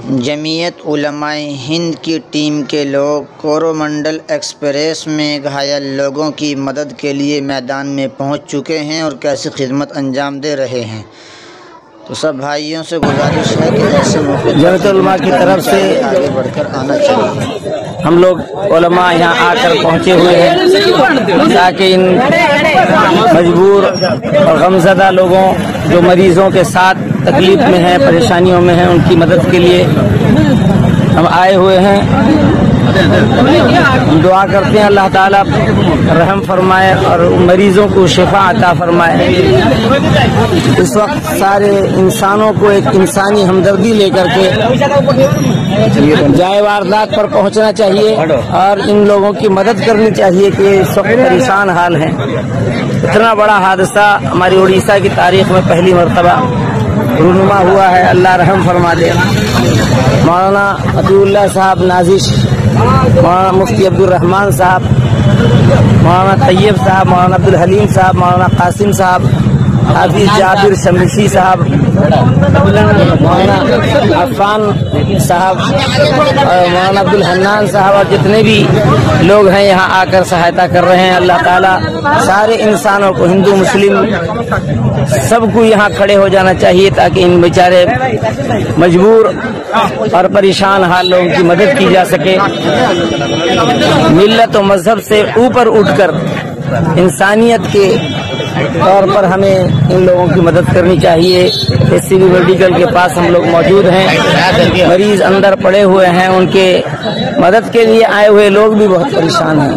جمعیت علماء ہند کی ٹیم کے لوگ کورومنڈل ایکسپریس میں گھائل لوگوں کی مدد کے لیے میدان میں پہنچ چکے ہیں اور کیسی خدمت انجام دے رہے ہیں۔ تو سب بھائیوں سے گزارش ہے کہ ایسے موقع جمعیت علماء کی طرف سے آگے بڑھ کر آنا چاہیے۔ ہم لوگ علماء یہاں آ کر پہنچے ہوئے ہیں تاکہ ان مجبور اور غمزدہ لوگوں جو مریضوں کے ساتھ تکلیف میں ہیں، پریشانیوں میں ہیں، ان کی مدد کے لیے ہم آئے ہوئے ہیں۔ ہم دعا کرتے ہیں اللہ تعالیٰ رحم فرمائے اور مریضوں کو شفا عطا فرمائے۔ اس وقت سارے انسانوں کو ایک انسانی ہمدردی لے کر کے جائے واردات پر پہنچنا چاہیے اور ان لوگوں کی مدد کرنی چاہیے کہ اس وقت پریشان حال ہیں۔ اتنا بڑا حادثہ ہماری اڑیسہ کی تاریخ میں پہلی مرتبہ رونما ہوا ہے، اللہ رحم فرما دے۔ مولانا عطیہ اللہ صاحب نازش، مولانا مفتی عبد الرحمان صاحب، مولانا طیب صاحب، مولانا عبد الحلیم صاحب، مولانا قاسم صاحب، حافظ جابر شمشی صاحب، مولانا عفان صاحب اور مولانا عبد الحنان صاحب اور جتنے بھی لوگ ہیں یہاں آ کر سہایتا کر رہے ہیں۔ اللہ تعالیٰ سارے انسانوں کو، ہندو مسلم سب کو یہاں کھڑے ہو جانا چاہیے تاکہ ان بیچارے مجبور اور پریشان حال لوگوں کی مدد کی جا سکے۔ ملت و مذہب سے اوپر اٹھ کر انسانیت کے طور پر ہمیں ان لوگوں کی مدد کرنی چاہیے۔ سی بی میڈیکل کے پاس ہم لوگ موجود ہیں، مریض اندر پڑے ہوئے ہیں، ان کے مدد کے لیے آئے ہوئے لوگ بھی بہت پریشان ہیں۔